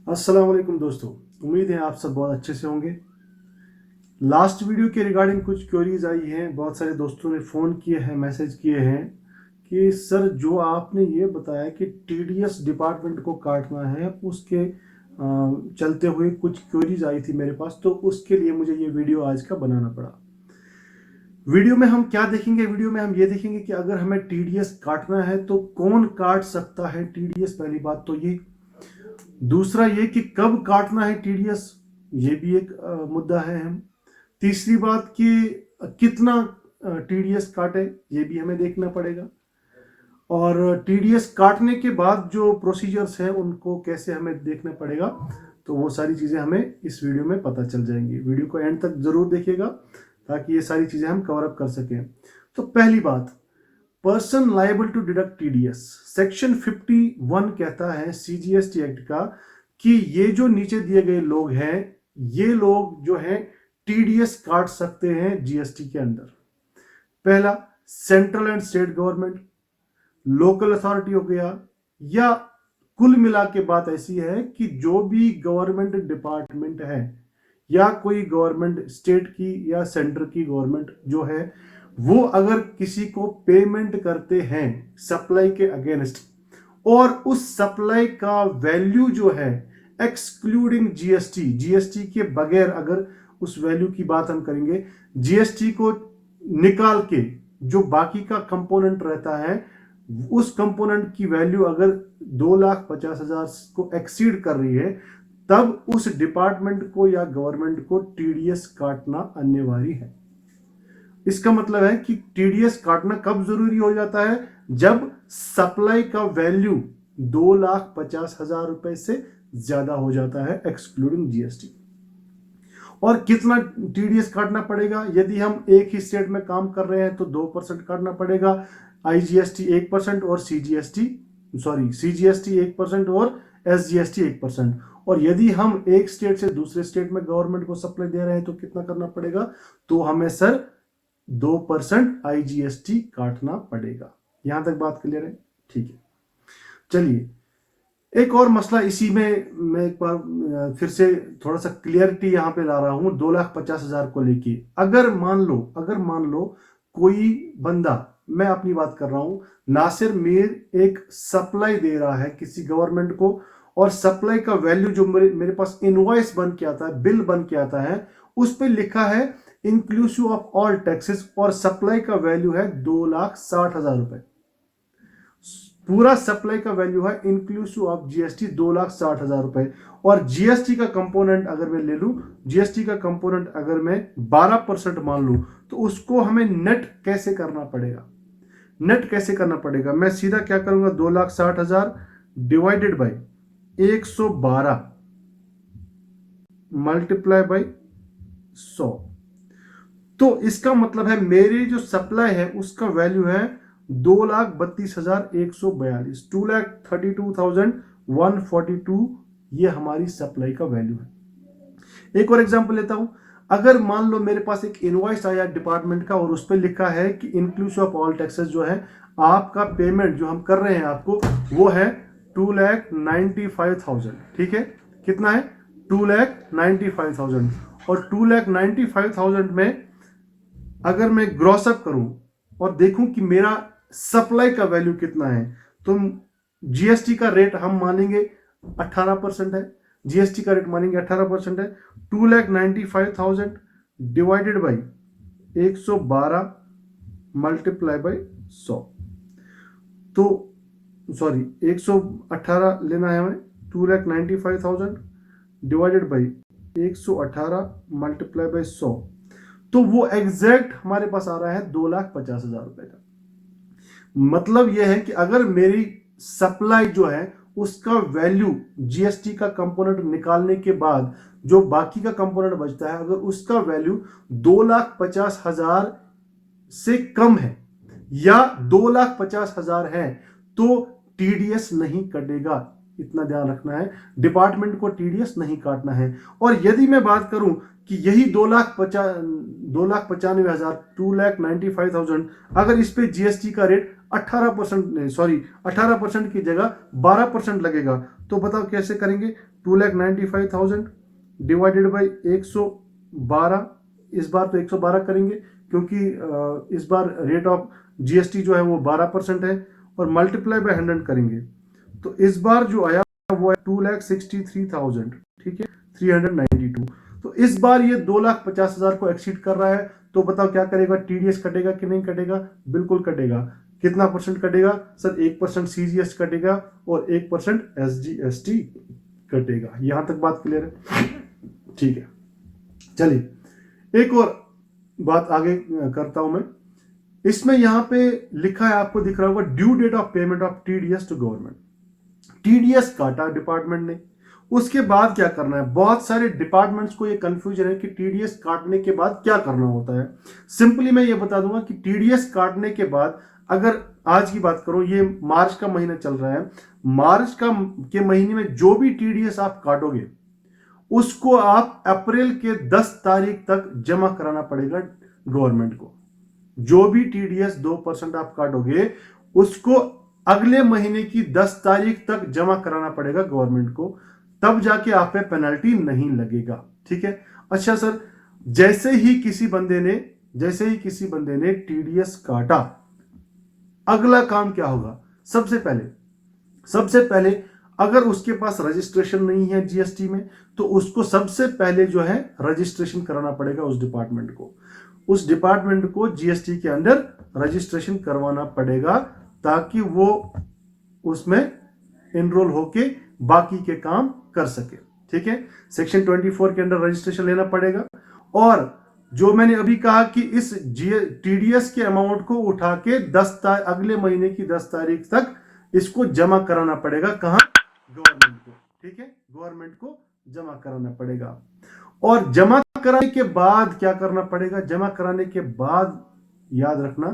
अस्सलाम वालेकुम दोस्तों, उम्मीद है आप सब बहुत अच्छे से होंगे। लास्ट वीडियो के रिगार्डिंग कुछ क्वेरीज आई हैं, बहुत सारे दोस्तों ने फ़ोन किए हैं, मैसेज किए हैं कि सर जो आपने ये बताया कि टीडीएस डिपार्टमेंट को काटना है, उसके चलते हुए कुछ क्वेरीज आई थी मेरे पास, तो उसके लिए मुझे ये वीडियो आज का बनाना पड़ा। वीडियो में हम क्या देखेंगे? वीडियो में हम ये देखेंगे कि अगर हमें टीडीएस काटना है तो कौन काट सकता है टीडीएस, पहली बात तो ये। दूसरा ये कि कब काटना है टीडीएस, ये भी एक मुद्दा है। हम तीसरी बात कि कितना टीडीएस काटे, ये भी हमें देखना पड़ेगा। और टीडीएस काटने के बाद जो प्रोसीजर्स हैं उनको कैसे हमें देखना पड़ेगा, तो वो सारी चीज़ें हमें इस वीडियो में पता चल जाएंगी। वीडियो को एंड तक ज़रूर देखिएगा ताकि ये सारी चीज़ें हम कवर अप कर सकें। तो पहली बात, person liable to deduct TDS, section 51 कहता है सीजीएसटी एक्ट का कि ये जो नीचे दिए गए लोग हैं, ये लोग जो हैं टीडीएस काट सकते हैं जीएसटी के अंदर। पहला, central and state government, local authority हो गया, या कुल मिला के बात ऐसी है कि जो भी गवर्नमेंट डिपार्टमेंट है या कोई गवर्नमेंट स्टेट की या सेंटर की गवर्नमेंट जो है, वो अगर किसी को पेमेंट करते हैं सप्लाई के अगेंस्ट और उस सप्लाई का वैल्यू जो है एक्सक्लूडिंग जीएसटी, जीएसटी के बगैर अगर उस वैल्यू की बात हम करेंगे, जीएसटी को निकाल के जो बाकी का कंपोनेंट रहता है, उस कंपोनेंट की वैल्यू अगर 2,50,000 को एक्सीड कर रही है, तब उस डिपार्टमेंट को या गवर्नमेंट को टीडीएस काटना अनिवार्य है। इसका मतलब है कि टीडीएस काटना कब जरूरी हो जाता है? जब सप्लाई का वैल्यू 2,50,000 रुपए से ज्यादा हो जाता है एक्सक्लूडिंग जीएसटी। और कितना टीडीएस काटना पड़ेगा? यदि हम एक ही स्टेट में काम कर रहे हैं तो 2% काटना पड़ेगा, आईजीएसटी 1% और सीजीएसटी 1% और एसजीएसटी 1%। और यदि हम एक स्टेट से दूसरे स्टेट में गवर्नमेंट को सप्लाई दे रहे हैं तो कितना करना पड़ेगा? तो हमें सर 2% आईजीएसटी काटना पड़ेगा। यहां तक बात क्लियर है? ठीक है, चलिए एक और मसला इसी में मैं एक बार फिर से थोड़ा सा क्लियरिटी यहां पे ला रहा हूं 2,50,000 को लेके। अगर मान लो कोई बंदा, मैं अपनी बात कर रहा हूं, नासिर मीर एक सप्लाई दे रहा है किसी गवर्नमेंट को, और सप्लाई का वैल्यू जो मेरे पास इनवॉइस बन के आता है, बिल बन के आता है, उस पर लिखा है इंक्लूसिव ऑफ ऑल टैक्सेस, और सप्लाई का वैल्यू है 2,60,000 रुपए। पूरा सप्लाई का वैल्यू है इंक्लूसिव ऑफ जीएसटी 2,60,000 रुपए। और जीएसटी का कंपोनेंट अगर मैं ले लूं, जीएसटी का कंपोनेंट अगर मैं 12% मान लूं, तो उसको हमें नेट कैसे करना पड़ेगा? नेट कैसे करना पड़ेगा? मैं सीधा क्या करूंगा, 2,60,000 डिवाइडेड बाई 112 मल्टीप्लाई बाई 100। तो इसका मतलब है मेरी जो सप्लाई है उसका वैल्यू है 2,32,142, 2,32,142, ये हमारी सप्लाई का वैल्यू है। एक और एग्जांपल लेता हूं, अगर मान लो मेरे पास एक इनवॉइस आया डिपार्टमेंट का और उस पर लिखा है कि इंक्लूसिव ऑफ ऑल टैक्सेस जो है आपका पेमेंट जो हम कर रहे हैं आपको, वो है 2,95,000। ठीक है, कितना है? 2,95,000। और 2,95,000 में अगर मैं ग्रॉस अप करूं और देखूं कि मेरा सप्लाई का वैल्यू कितना है, तो जीएसटी का रेट हम मानेंगे 18% है, जीएसटी का रेट मानेंगे 18% है। 2,95,000 डिवाइडेड बाई 112 मल्टीप्लाई बाई 100, तो 118 लेना है हमें। 2,95,000 डिवाइडेड बाई 118 मल्टीप्लाई बाई 100, तो वो एग्जैक्ट हमारे पास आ रहा है 2,50,000 रुपए का। मतलब यह है कि अगर मेरी सप्लाई जो है उसका वैल्यू जीएसटी का कंपोनेंट निकालने के बाद जो बाकी का कंपोनेंट बचता है, अगर उसका वैल्यू 2,50,000 से कम है या 2,50,000 है, तो टीडीएस नहीं कटेगा। इतना ध्यान रखना है, डिपार्टमेंट को टीडीएस नहीं काटना है। और यदि मैं बात करूं कि यही 2,95,000 2,95,000 अगर इस पे जीएसटी का रेट 18%, सॉरी 18% की जगह 12% लगेगा। तो बताओ कैसे करेंगे? 2,95,000 डिवाइडेड बाई 112, इस बार तो 112 करेंगे क्योंकि इस बार रेट ऑफ जीएसटी जो है वो 12% है, और मल्टीप्लाई बाय 100 करेंगे। तो इस बार जो आया वो है 2,63,000, ठीक है, 392। तो इस बार ये 2,50,000 को एक्सीड कर रहा है। तो बताओ क्या करेगा? टीडीएस कटेगा कि नहीं कटेगा? बिल्कुल कटेगा। कितना परसेंट कटेगा सर? 1% सीजीएस कटेगा और 1% एसजीएसटी कटेगा। यहां तक बात क्लियर है? ठीक है, चलिए एक और बात आगे करता हूं मैं। इसमें यहां पे लिखा है, आपको दिख रहा होगा, due date of payment of TDS to government. TDS काटा डिपार्टमेंट ने, उसके बाद क्या करना है? बहुत सारे डिपार्टमेंट्स को ये कंफ्यूजन है कि टीडीएस काटने के बाद क्या करना होता है। सिंपली मैं ये बता दूंगा कि टीडीएस काटने के बाद, अगर आज की बात करूं, ये मार्च का महीना चल रहा है, मार्च के महीने में जो भी टीडीएस आप काटोगे उसको आप अप्रैल के 10 तारीख तक जमा कराना पड़ेगा गवर्नमेंट को। जो भी टीडीएस 2% आप काटोगे उसको अगले महीने की 10 तारीख तक जमा कराना पड़ेगा गवर्नमेंट को, तब जाके आप पे पेनल्टी नहीं लगेगा। ठीक है? अच्छा सर, जैसे ही किसी बंदे ने टीडीएस काटा, अगला काम क्या होगा? सबसे पहले अगर उसके पास रजिस्ट्रेशन नहीं है जीएसटी में, तो उसको सबसे पहले जो है रजिस्ट्रेशन कराना पड़ेगा उस डिपार्टमेंट को जीएसटी के अंदर रजिस्ट्रेशन करवाना पड़ेगा, ताकि वो उसमें एनरोल होके बाकी के काम कर सके। ठीक है? सेक्शन 24 के अंदर रजिस्ट्रेशन लेना पड़ेगा। और जो मैंने अभी कहा कि इस टीडीएस के अमाउंट को उठा के अगले महीने की 10 तारीख तक इसको जमा कराना पड़ेगा। कहां? गवर्नमेंट को। ठीक है? गवर्नमेंट को जमा कराना पड़ेगा। और जमा कराने के बाद क्या करना पड़ेगा? जमा कराने के बाद याद रखना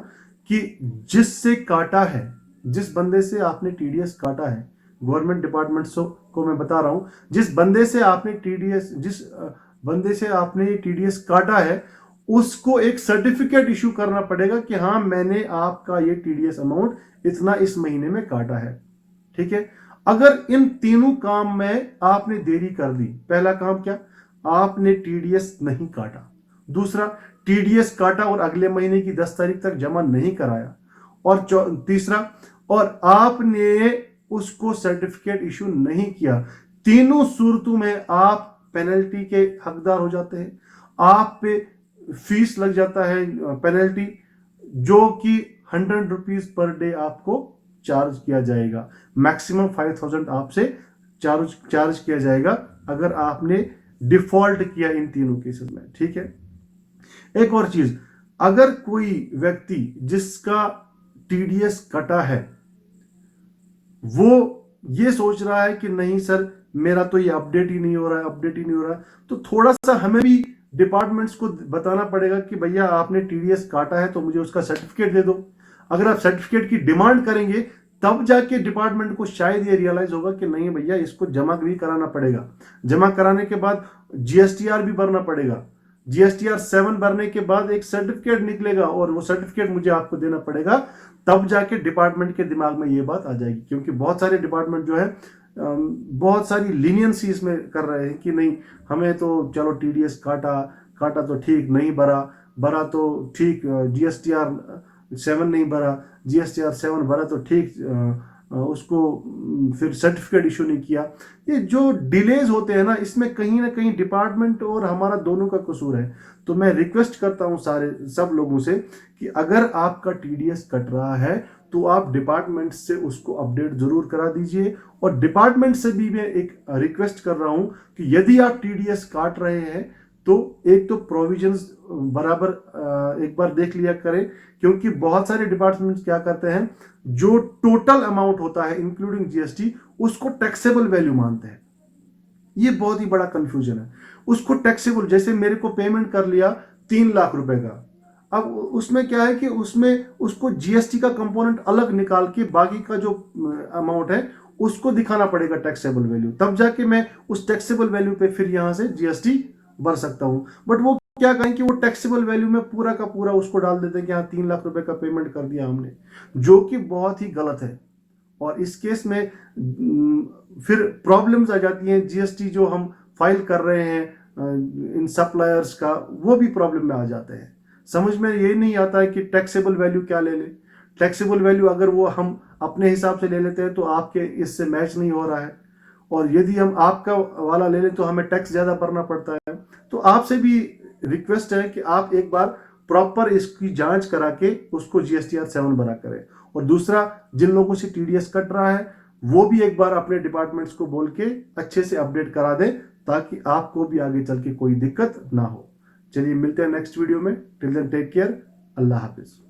कि जिससे काटा है, जिस बंदे से आपने टीडीएस काटा है, गवर्नमेंट डिपार्टमेंट को मैं बता रहा हूं, जिस बंदे से आपने टीडीएस काटा है, उसको एक सर्टिफिकेट इशू करना पड़ेगा कि हाँ, मैंने आपका ये टीडीएस अमाउंट इतना इस महीने में काटा है। ठीक है? अगर इन तीनों काम में आपने देरी कर दी, पहला काम क्या? आपने टीडीएस नहीं काटा। दूसरा, टीडीएस काटा और अगले महीने की 10 तारीख तक जमा नहीं कराया। और तीसरा, और आपने उसको सर्टिफिकेट इशू नहीं किया। तीनों सूरतों में आप पेनल्टी के हकदार हो जाते हैं। आप पे फीस लग जाता है, पेनल्टी, जो कि 100 रुपीज पर डे आपको चार्ज किया जाएगा। मैक्सिमम 5,000 आपसे चार्ज किया जाएगा अगर आपने डिफॉल्ट किया इन तीनों केसेस में। ठीक है? एक और चीज, अगर कोई व्यक्ति जिसका टीडीएस कटा है, वो ये सोच रहा है कि नहीं सर, मेरा तो ये अपडेट ही नहीं हो रहा है, तो थोड़ा सा हमें भी डिपार्टमेंट्स को बताना पड़ेगा कि भैया आपने टीडीएस काटा है तो मुझे उसका सर्टिफिकेट दे दो। अगर आप सर्टिफिकेट की डिमांड करेंगे तब जाके डिपार्टमेंट को शायद ये रियलाइज होगा कि नहीं भैया, इसको जमा भी कराना पड़ेगा। जमा कराने के बाद जीएसटीआर भी भरना पड़ेगा। जीएसटीआर 7 भरने के बाद एक सर्टिफिकेट निकलेगा और वो सर्टिफिकेट मुझे आपको देना पड़ेगा, तब जाके डिपार्टमेंट के दिमाग में ये बात आ जाएगी। क्योंकि बहुत सारे डिपार्टमेंट जो है बहुत सारी लीनियंसी इसमें कर रहे हैं कि नहीं, हमें तो चलो टीडीएस काटा तो ठीक, नहीं भरा तो ठीक, जीएसटीआर 7 नहीं भरा, जीएसटीआर 7 भरा तो ठीक, उसको फिर सर्टिफिकेट इशू नहीं किया। ये जो डिलेज होते हैं ना, इसमें कहीं ना कहीं डिपार्टमेंट और हमारा दोनों का कसूर है। तो मैं रिक्वेस्ट करता हूं सब लोगों से कि अगर आपका टीडीएस कट रहा है तो आप डिपार्टमेंट से उसको अपडेट जरूर करा दीजिए। और डिपार्टमेंट से भी मैं एक रिक्वेस्ट कर रहा हूं कि यदि आप टीडीएस काट रहे हैं तो एक तो प्रोविजंस बराबर एक बार देख लिया करें, क्योंकि बहुत सारे डिपार्टमेंट्स क्या करते हैं, जो टोटल अमाउंट होता है इंक्लूडिंग जीएसटी, उसको टैक्सेबल वैल्यू मानते हैं। ये बहुत ही बड़ा कंफ्यूजन है। उसको टैक्सेबल, जैसे मेरे को पेमेंट कर लिया 3 लाख रुपए का, अब उसमें क्या है कि उसमें उसको जीएसटी का कंपोनेंट अलग निकाल के बाकी का जो अमाउंट है उसको दिखाना पड़ेगा टैक्सेबल वैल्यू, तब जाके मैं उस टैक्सेबल वैल्यू पे फिर यहां से जीएसटी भर सकता हूं। बट वो क्या कहें कि वो टैक्सेबल वैल्यू में पूरा का पूरा उसको डाल देते हैं कि हाँ 3 लाख रुपए का पेमेंट कर दिया हमने, जो कि बहुत ही गलत है। और इस केस में फिर प्रॉब्लम्स आ जाती हैं। जीएसटी जो हम फाइल कर रहे हैं इन सप्लायर्स का, वो भी प्रॉब्लम में आ जाते हैं। समझ में ये नहीं आता है कि टैक्सेबल वैल्यू क्या ले ले। टैक्सेबल वैल्यू अगर वो हम अपने हिसाब से ले लेते हैं तो आपके इससे मैच नहीं हो रहा है, और यदि हम आपका वाला ले लें तो हमें टैक्स ज़्यादा भरना पड़ता है। तो आपसे भी रिक्वेस्ट है कि आप एक बार प्रॉपर इसकी जांच करा के उसको जीएसटीआर 7 बना करें। और दूसरा, जिन लोगों से टीडीएस कट रहा है वो भी एक बार अपने डिपार्टमेंट्स को बोल के अच्छे से अपडेट करा दें, ताकि आपको भी आगे चल के कोई दिक्कत ना हो। चलिए मिलते हैं नेक्स्ट वीडियो में। Till then take care. अल्लाह हाफिज।